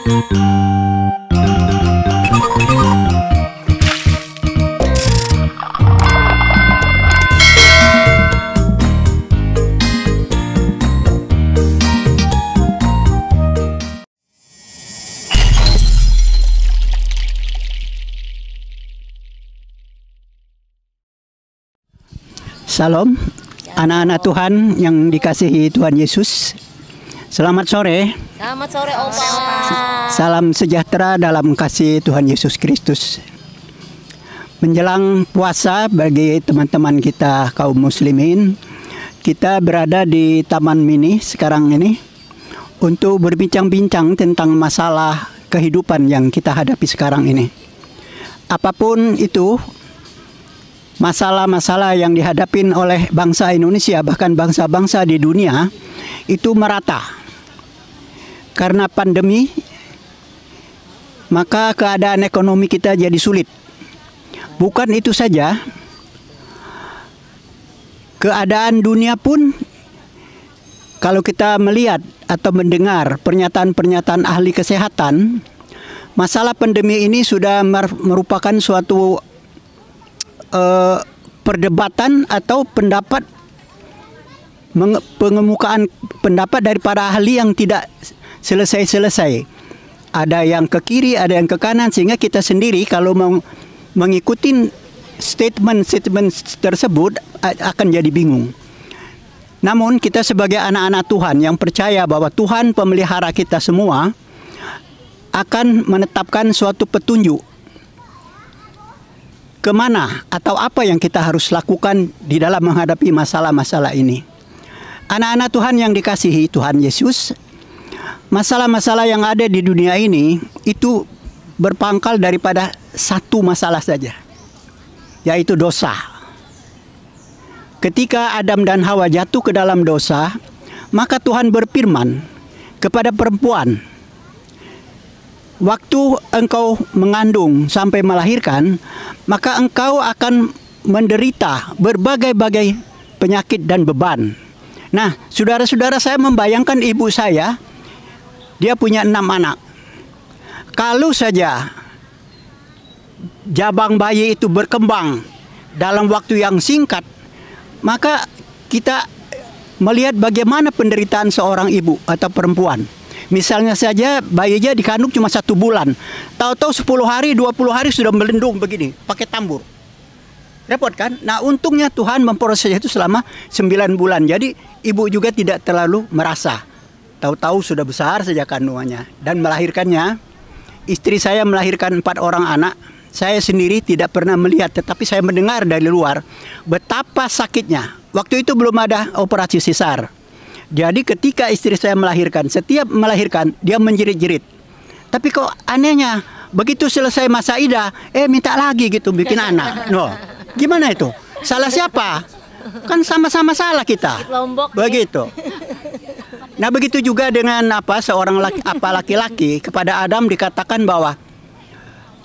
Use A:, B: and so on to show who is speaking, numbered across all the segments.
A: Salam, anak-anak Tuhan yang dikasihi Tuhan Yesus. Selamat sore.
B: Selamat sore, Opa.
A: Salam sejahtera dalam kasih Tuhan Yesus Kristus. Menjelang puasa bagi teman-teman kita kaum muslimin, kita berada di Taman Mini sekarang ini untuk berbincang-bincang tentang masalah kehidupan yang kita hadapi sekarang ini. Apapun itu, masalah-masalah yang dihadapin oleh bangsa Indonesia, bahkan bangsa-bangsa di dunia, itu merata. Karena pandemi, maka keadaan ekonomi kita jadi sulit. Bukan itu saja, keadaan dunia pun, kalau kita melihat atau mendengar pernyataan-pernyataan ahli kesehatan, masalah pandemi ini sudah merupakan suatu perdebatan atau pendapat, pengemukaan pendapat daripada ahli yang tidak selesai-selesai. Ada yang ke kiri, ada yang ke kanan, sehingga kita sendiri kalau mau mengikuti statement-statement tersebut akan jadi bingung. Namun kita sebagai anak-anak Tuhan yang percaya bahwa Tuhan pemelihara kita semua akan menetapkan suatu petunjuk kemana atau apa yang kita harus lakukan di dalam menghadapi masalah-masalah ini. Anak-anak Tuhan yang dikasihi Tuhan Yesus, masalah-masalah yang ada di dunia ini itu berpangkal daripada satu masalah saja, yaitu dosa. Ketika Adam dan Hawa jatuh ke dalam dosa, maka Tuhan berfirman kepada perempuan, waktu engkau mengandung sampai melahirkan, maka engkau akan menderita berbagai-bagai penyakit dan beban. Nah, saudara-saudara, saya membayangkan ibu saya, dia punya 6 anak. Kalau saja jabang bayi itu berkembang dalam waktu yang singkat, maka kita melihat bagaimana penderitaan seorang ibu atau perempuan. Misalnya saja bayinya dikandung cuma 1 bulan, tahu-tahu 10 hari, 20 hari sudah melendung begini, pakai tambur. Repot kan? Nah, untungnya Tuhan memproses itu selama 9 bulan. Jadi ibu juga tidak terlalu merasa. Tahu-tahu sudah besar saja kandungannya. Dan melahirkannya, istri saya melahirkan 4 orang anak. Saya sendiri tidak pernah melihat, tetapi saya mendengar dari luar betapa sakitnya. Waktu itu belum ada operasi sesar. Jadi ketika istri saya melahirkan, setiap melahirkan dia menjerit-jerit. Tapi kok anehnya, begitu selesai masa idah, minta lagi gitu bikin anak. No, gimana itu? Salah siapa? Kan sama-sama salah kita. Begitu. Nah, begitu juga dengan seorang laki-laki kepada Adam dikatakan bahwa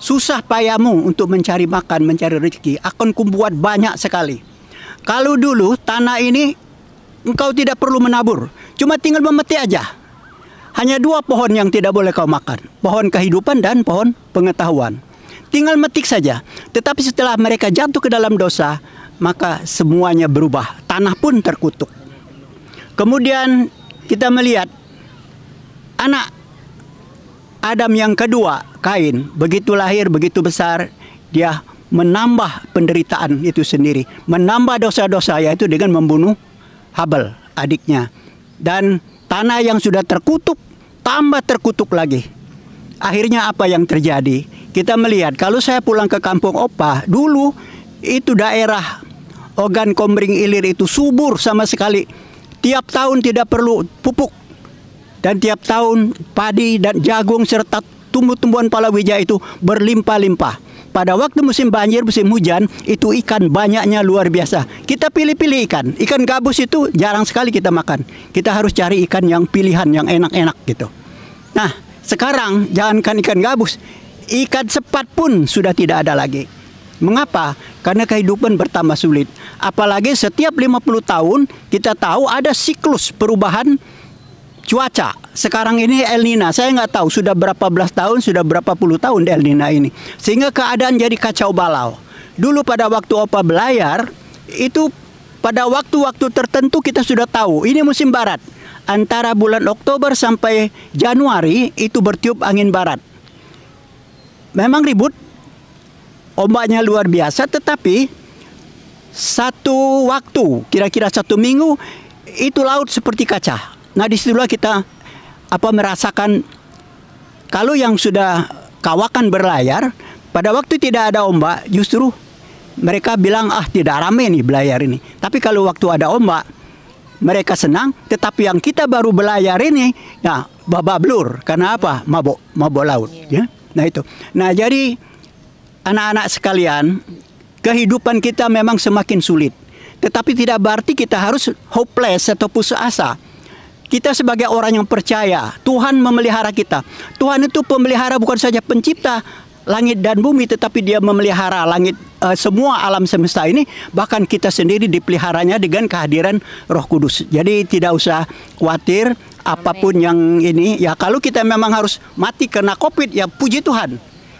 A: susah payamu untuk mencari makan, mencari rezeki, akan kubuat banyak sekali. Kalau dulu tanah ini engkau tidak perlu menabur, cuma tinggal memetik aja. Hanya 2 pohon yang tidak boleh kau makan, pohon kehidupan dan pohon pengetahuan. Tinggal metik saja. Tetapi setelah mereka jatuh ke dalam dosa, maka semuanya berubah, tanah pun terkutuk. Kemudian kita melihat anak Adam yang kedua, Kain, begitu lahir, begitu besar, dia menambah penderitaan itu sendiri, menambah dosa-dosa, yaitu dengan membunuh Habel, adiknya. Dan tanah yang sudah terkutuk, tambah terkutuk lagi. Akhirnya apa yang terjadi? Kita melihat, kalau saya pulang ke kampung Opa, dulu itu daerah Ogan Komering Ilir itu subur sama sekali. Tiap tahun tidak perlu pupuk. Dan tiap tahun padi dan jagung serta tumbuh-tumbuhan palawija itu berlimpah-limpah. Pada waktu musim banjir, musim hujan, itu ikan banyaknya luar biasa. Kita pilih-pilih ikan. Ikan gabus itu jarang sekali kita makan. Kita harus cari ikan yang pilihan, yang enak-enak gitu. Nah, sekarang jangankan ikan gabus, ikan sepat pun sudah tidak ada lagi. Mengapa? Karena kehidupan bertambah sulit. Apalagi setiap 50 tahun kita tahu ada siklus perubahan cuaca. Sekarang ini El Nino, saya nggak tahu sudah berapa belas tahun, sudah berapa puluh tahun El Nino ini. Sehingga keadaan jadi kacau balau. Dulu pada waktu Opa belayar, itu pada waktu-waktu tertentu kita sudah tahu, ini musim barat. Antara bulan Oktober sampai Januari itu bertiup angin barat. Memang ribut, ombaknya luar biasa, tetapi satu waktu, kira-kira 1 minggu, itu laut seperti kaca. Nah disitulah kita merasakan kalau yang sudah kawakan berlayar, pada waktu tidak ada ombak, justru mereka bilang, tidak rame nih belayar ini. Tapi kalau waktu ada ombak, mereka senang. Tetapi yang kita baru belayar ini, ya babak belur. Karena apa? Mabok laut. Ya? Nah itu. Nah jadi anak-anak sekalian, kehidupan kita memang semakin sulit. Tetapi tidak berarti kita harus hopeless atau putus asa. Kita sebagai orang yang percaya, Tuhan memelihara kita. Tuhan itu pemelihara, bukan saja pencipta langit dan bumi, tetapi dia memelihara langit, semua alam semesta ini. Bahkan kita sendiri dipeliharanya dengan kehadiran Roh Kudus. Jadi tidak usah khawatir apapun yang ini. Ya kalau kita memang harus mati karena COVID, ya puji Tuhan.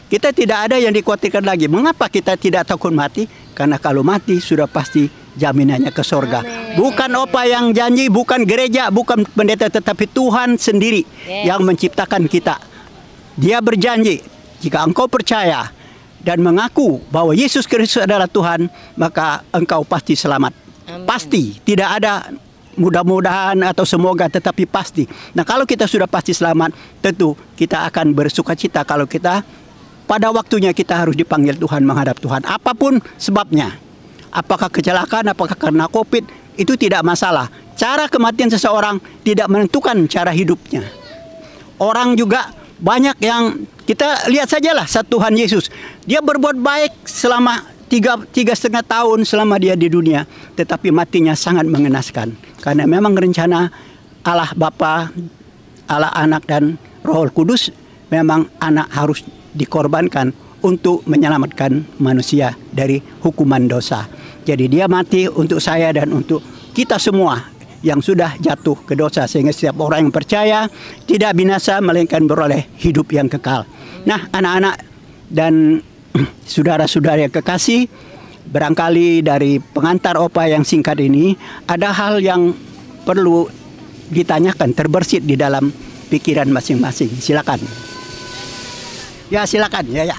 A: Kita tidak ada yang dikhawatirkan lagi. Mengapa kita tidak takut mati? Karena kalau mati sudah pasti jaminannya ke sorga. Bukan Opa yang janji, bukan gereja, bukan pendeta, tetapi Tuhan sendiri yang menciptakan kita. Dia berjanji, jika engkau percaya dan mengaku bahwa Yesus Kristus adalah Tuhan, maka engkau pasti selamat. Amin. Pasti, tidak ada mudah-mudahan atau semoga, tetapi pasti. Nah kalau kita sudah pasti selamat, tentu kita akan bersuka cita kalau kita pada waktunya kita harus dipanggil Tuhan, menghadap Tuhan. Apapun sebabnya, apakah kecelakaan, apakah karena COVID, itu tidak masalah. Cara kematian seseorang tidak menentukan cara hidupnya. Orang juga banyak yang kita lihat sajalah Tuhan Yesus. Dia berbuat baik selama 3,5 tahun selama dia di dunia, tetapi matinya sangat mengenaskan. Karena memang rencana Allah Bapa, Allah Anak dan Roh Kudus, memang anak harus dikorbankan untuk menyelamatkan manusia dari hukuman dosa. Jadi dia mati untuk saya dan untuk kita semua yang sudah jatuh ke dosa, sehingga setiap orang yang percaya tidak binasa melainkan beroleh hidup yang kekal. Nah anak-anak dan saudara-saudara yang kekasih, barangkali dari pengantar Opa yang singkat ini ada hal yang perlu ditanyakan, terbersit di dalam pikiran masing-masing. Silakan. Ya silakan. Ya.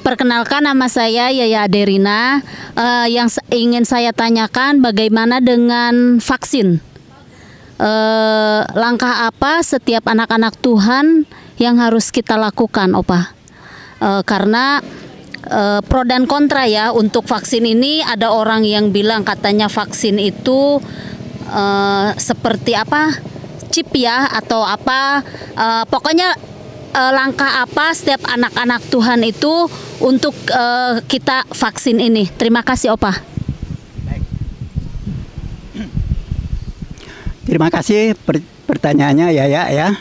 B: Perkenalkan, nama saya Yaya Aderina. Yang ingin saya tanyakan, bagaimana dengan vaksin? Langkah apa setiap anak-anak Tuhan yang harus kita lakukan, Opa? Karena pro dan kontra ya untuk vaksin ini. Ada orang yang bilang katanya vaksin itu seperti apa, chip ya atau apa, pokoknya langkah apa setiap anak-anak Tuhan itu untuk kita vaksin ini. Terima kasih Opa.
A: Terima kasih pertanyaannya ya.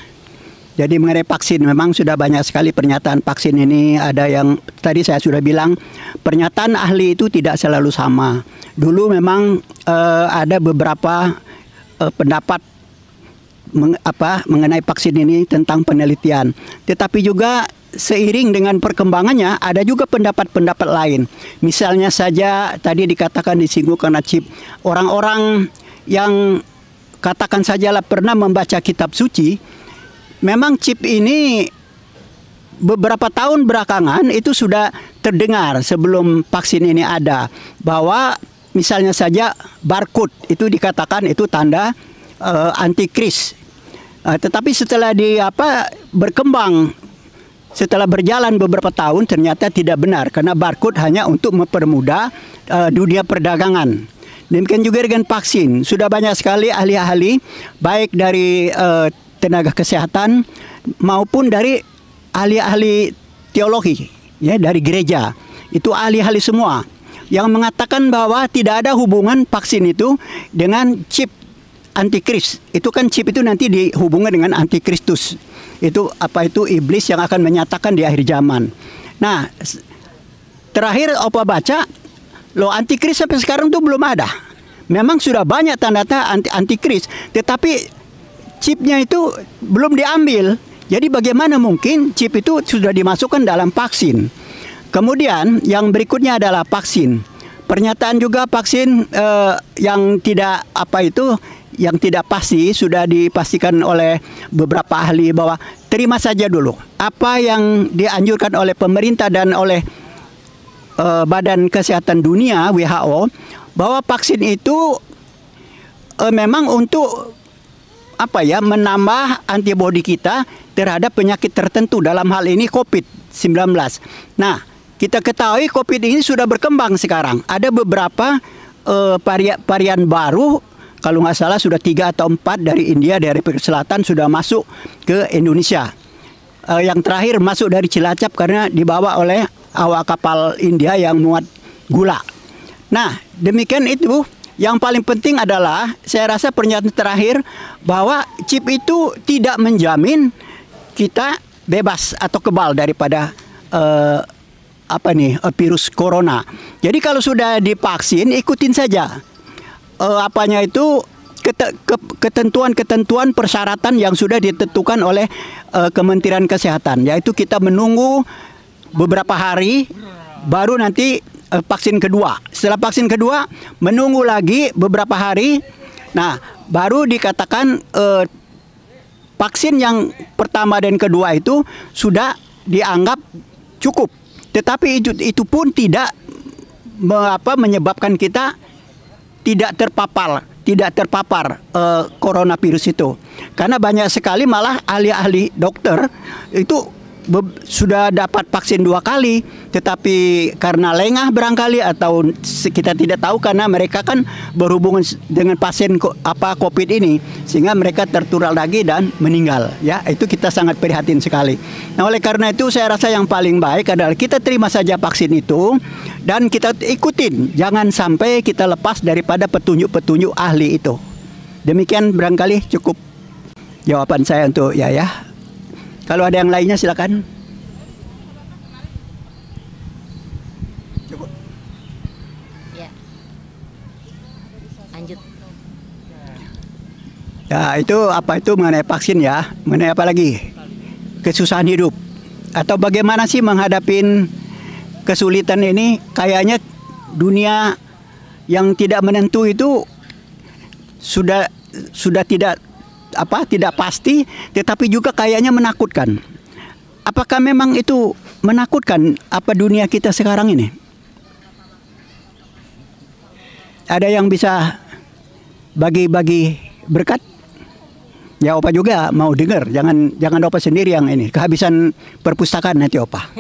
A: Jadi mengenai vaksin, memang sudah banyak sekali pernyataan vaksin ini. Ada yang tadi saya sudah bilang, pernyataan ahli itu tidak selalu sama. Dulu memang ada beberapa pendapat mengenai vaksin ini tentang penelitian. Tetapi juga seiring dengan perkembangannya ada juga pendapat-pendapat lain. Misalnya saja tadi dikatakan disinggung karena chip. Orang-orang yang katakan sajalah pernah membaca kitab suci, memang chip ini beberapa tahun belakangan itu sudah terdengar sebelum vaksin ini ada, bahwa misalnya saja barcode itu dikatakan itu tanda antikris. Tetapi setelah berkembang, setelah berjalan beberapa tahun, ternyata tidak benar karena barcode hanya untuk mempermudah dunia perdagangan. Demikian juga dengan vaksin, sudah banyak sekali ahli-ahli baik dari tenaga kesehatan maupun dari ahli-ahli teologi ya, dari gereja. Itu ahli-ahli semua yang mengatakan bahwa tidak ada hubungan vaksin itu dengan chip antikris. Itu kan chip itu nanti dihubungkan dengan antikristus. Itu iblis yang akan menyatakan di akhir zaman. Nah, terakhir Opa baca Loh, antikris sampai sekarang tuh belum ada. Memang sudah banyak tanda-tanda antikris, tetapi chipnya itu belum diambil. Jadi bagaimana mungkin chip itu sudah dimasukkan dalam vaksin? Kemudian yang berikutnya adalah vaksin. Pernyataan juga vaksin yang tidak yang tidak pasti sudah dipastikan oleh beberapa ahli bahwa terima saja dulu apa yang dianjurkan oleh pemerintah dan oleh Badan Kesehatan Dunia WHO, bahwa vaksin itu memang untuk menambah antibodi kita terhadap penyakit tertentu, dalam hal ini COVID-19. Nah, kita ketahui COVID ini sudah berkembang sekarang. Ada beberapa varian baru, kalau nggak salah sudah 3 atau 4 dari India, dari Afrika Selatan sudah masuk ke Indonesia. Yang terakhir masuk dari Cilacap karena dibawa oleh awak kapal India yang muat gula. Nah, demikian itu. Yang paling penting adalah, saya rasa pernyataan terakhir, bahwa chip itu tidak menjamin kita bebas atau kebal daripada virus corona. Jadi kalau sudah divaksin, ikutin saja ketentuan-ketentuan persyaratan yang sudah ditentukan oleh Kementerian Kesehatan, yaitu kita menunggu beberapa hari baru nanti vaksin kedua. Setelah vaksin kedua menunggu lagi beberapa hari. Nah, baru dikatakan vaksin yang pertama dan kedua itu sudah dianggap cukup. Tetapi itu pun tidak menyebabkan kita tidak terpapar coronavirus itu. Karena banyak sekali malah ahli-ahli dokter itu sudah dapat vaksin 2 kali, tetapi karena lengah barangkali atau kita tidak tahu, karena mereka kan berhubungan dengan pasien COVID ini, sehingga mereka tertular lagi dan meninggal. Ya, itu kita sangat prihatin sekali. Nah, oleh karena itu saya rasa yang paling baik adalah kita terima saja vaksin itu dan kita ikutin, jangan sampai kita lepas daripada petunjuk-petunjuk ahli itu. Demikian barangkali cukup jawaban saya untuk ya. Kalau ada yang lainnya silakan.
B: Cukup. Ya. Lanjut.
A: Ya, itu mengenai vaksin ya. Mengenai apa lagi? Kesusahan hidup. Atau bagaimana sih menghadapin kesulitan ini? Kayaknya dunia yang tidak menentu itu sudah tidak pasti, tetapi juga kayaknya menakutkan. Apakah memang itu menakutkan dunia kita sekarang ini? Ada yang bisa bagi-bagi berkat? Ya, Opa juga mau dengar. Jangan Opa sendiri yang ini kehabisan perpustakaan nanti Opa.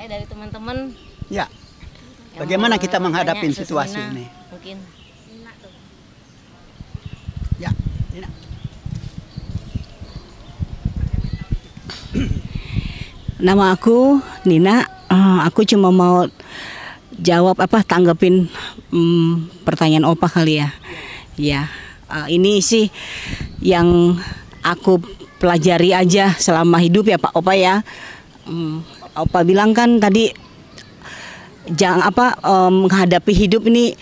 B: Dari teman-teman.
A: Ya. Bagaimana kita menghadapi situasi ini?
B: Mungkin.
A: Ya, Nina.
C: Nama aku Nina. Aku cuma mau tanggepin pertanyaan Opa kali ya. Ya, ini sih yang aku pelajari aja selama hidup ya Pak Opa ya. Opa bilang kan tadi menghadapi hidup ini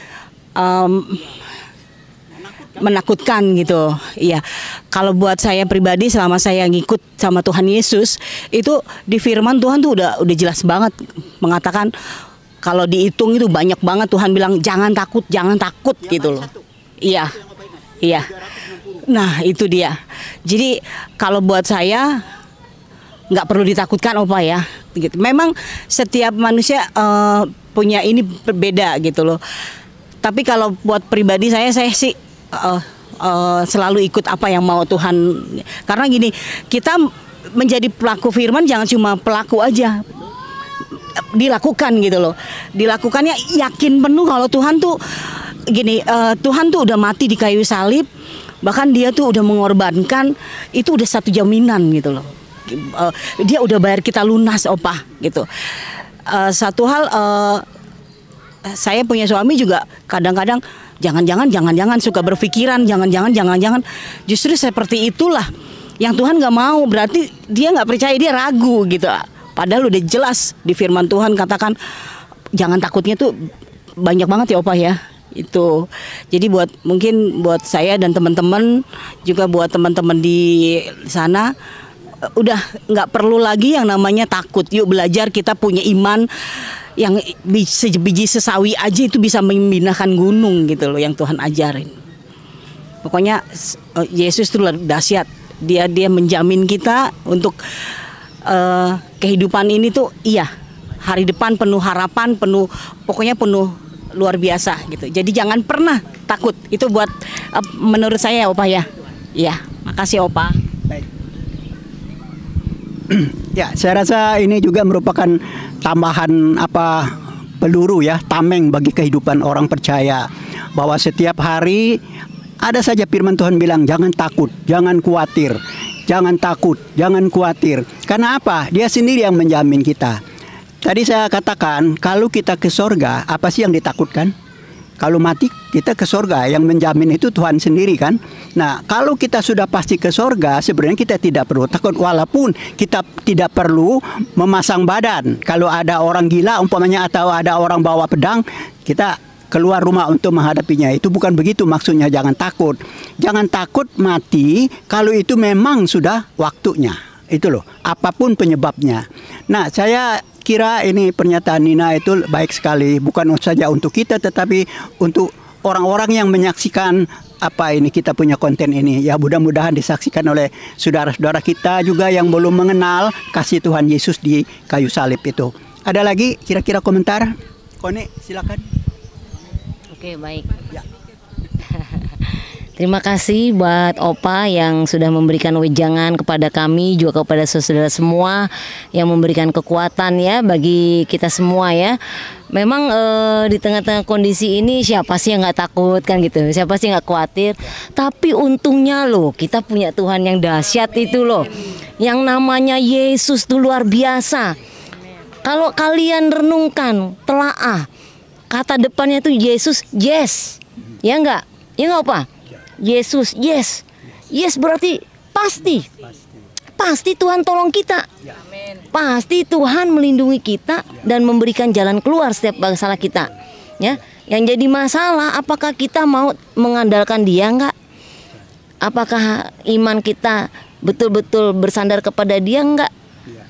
C: menakutkan gitu. Iya. Kalau buat saya pribadi, selama saya ngikut sama Tuhan Yesus, itu di firman Tuhan tuh udah jelas banget mengatakan, kalau dihitung itu banyak banget Tuhan bilang jangan takut gitu loh. Iya. Iya. Nah, itu dia. Jadi kalau buat saya nggak perlu ditakutkan Opa ya. Gitu. Memang setiap manusia punya ini berbeda gitu loh. Tapi kalau buat pribadi saya sih selalu ikut apa yang mau Tuhan. Karena gini, kita menjadi pelaku firman jangan cuma pelaku aja, dilakukan gitu loh. Dilakukannya yakin penuh kalau Tuhan tuh gini, Tuhan tuh udah mati di kayu salib, bahkan dia tuh udah mengorbankan, itu udah satu jaminan gitu loh. Dia udah bayar kita lunas Opa gitu. Satu hal, saya punya suami juga kadang-kadang jangan-jangan suka berpikiran jangan-jangan justru seperti itulah yang Tuhan nggak mau. Berarti dia nggak percaya, dia ragu gitu Padahal udah jelas di firman Tuhan katakan jangan takutnya tuh banyak banget ya Opa ya. Itu. Jadi mungkin buat saya dan teman-teman, juga buat teman-teman di sana, udah nggak perlu lagi yang namanya takut. Yuk belajar, kita punya iman yang sebiji sesawi aja itu bisa memindahkan gunung gitu loh, yang Tuhan ajarin. Pokoknya Yesus itu dahsyat. Dia menjamin kita untuk kehidupan ini tuh hari depan penuh harapan, pokoknya penuh luar biasa gitu. Jadi jangan pernah takut. Itu buat menurut saya Opa ya. Iya, makasih Opa.
A: Baik. Ya, saya rasa ini juga merupakan tambahan peluru ya, tameng bagi kehidupan orang percaya, bahwa setiap hari ada saja firman Tuhan bilang jangan takut, jangan khawatir, jangan takut, jangan khawatir. Karena apa? Dia sendiri yang menjamin kita. Tadi saya katakan kalau kita ke sorga, apa sih yang ditakutkan? Kalau mati kita ke sorga, yang menjamin itu Tuhan sendiri kan. Nah, kalau kita sudah pasti ke sorga, sebenarnya kita tidak perlu takut, walaupun kita tidak perlu memasang badan. Kalau ada orang gila umpamanya atau ada orang bawa pedang, kita keluar rumah untuk menghadapinya. Itu bukan begitu maksudnya, jangan takut. Jangan takut mati kalau itu memang sudah waktunya. Itu loh, apapun penyebabnya. Nah, saya kira ini pernyataan Nina itu baik sekali, bukan saja untuk kita tetapi untuk orang-orang yang menyaksikan kita punya konten ini. Ya, mudah-mudahan disaksikan oleh saudara-saudara kita juga yang belum mengenal kasih Tuhan Yesus di kayu salib itu. Ada lagi kira-kira komentar? Koni, silakan.
D: Oke, baik. Ya. Terima kasih buat Opa yang sudah memberikan wejangan kepada kami, juga kepada saudara semua yang memberikan kekuatan ya bagi kita semua ya. Memang di tengah-tengah kondisi ini siapa sih yang nggak takut kan gitu, siapa sih nggak khawatir. Tapi untungnya loh kita punya Tuhan yang dahsyat itu loh, yang namanya Yesus tuh luar biasa. Kalau kalian renungkan, telaah, kata depannya tuh Yesus, yes, ya nggak Opa? Yesus, yes. Yes berarti pasti Tuhan tolong kita. Pasti Tuhan melindungi kita dan memberikan jalan keluar setiap masalah kita. Ya, yang jadi masalah apakah kita mau mengandalkan Dia enggak? Apakah iman kita betul-betul bersandar kepada Dia enggak?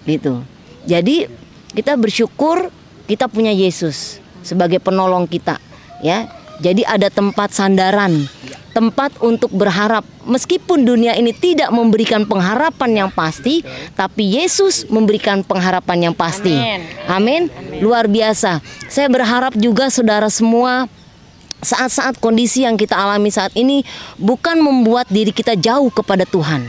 D: Gitu. Jadi kita bersyukur kita punya Yesus sebagai penolong kita, ya. Jadi ada tempat sandaran, tempat untuk berharap. Meskipun dunia ini tidak memberikan pengharapan yang pasti, tapi Yesus memberikan pengharapan yang pasti. Amin. Luar biasa. Saya berharap juga saudara semua, saat-saat kondisi yang kita alami saat ini bukan membuat diri kita jauh kepada Tuhan,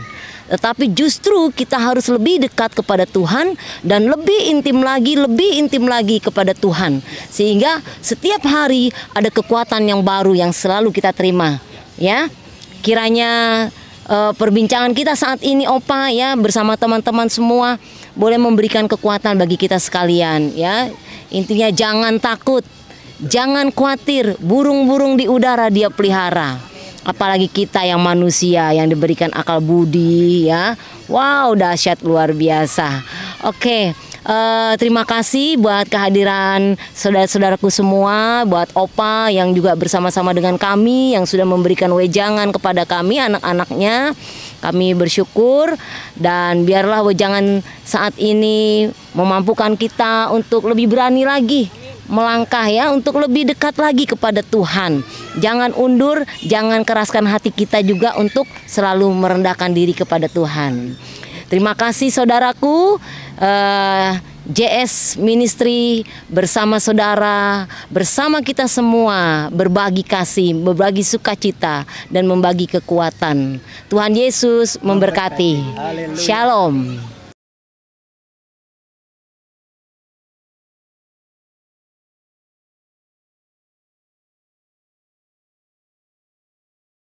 D: tetapi justru kita harus lebih dekat kepada Tuhan dan lebih intim lagi kepada Tuhan. Sehingga setiap hari ada kekuatan yang baru yang selalu kita terima. Ya, kiranya perbincangan kita saat ini Opa ya bersama teman-teman semua boleh memberikan kekuatan bagi kita sekalian ya. Intinya jangan takut, jangan khawatir, burung-burung di udara Dia pelihara. Apalagi kita yang manusia yang diberikan akal budi ya. Wow, dahsyat luar biasa. Oke, terima kasih buat kehadiran saudara-saudaraku semua, buat Opa yang juga bersama-sama dengan kami yang sudah memberikan wejangan kepada kami anak-anaknya. Kami bersyukur dan biarlah wejangan saat ini memampukan kita untuk lebih berani lagi melangkah ya, untuk lebih dekat lagi kepada Tuhan. Jangan undur, jangan keraskan hati kita juga untuk selalu merendahkan diri kepada Tuhan. Terima kasih saudaraku. JS Ministry bersama saudara, bersama kita semua berbagi kasih, berbagi sukacita dan membagi kekuatan. Tuhan Yesus memberkati. Shalom.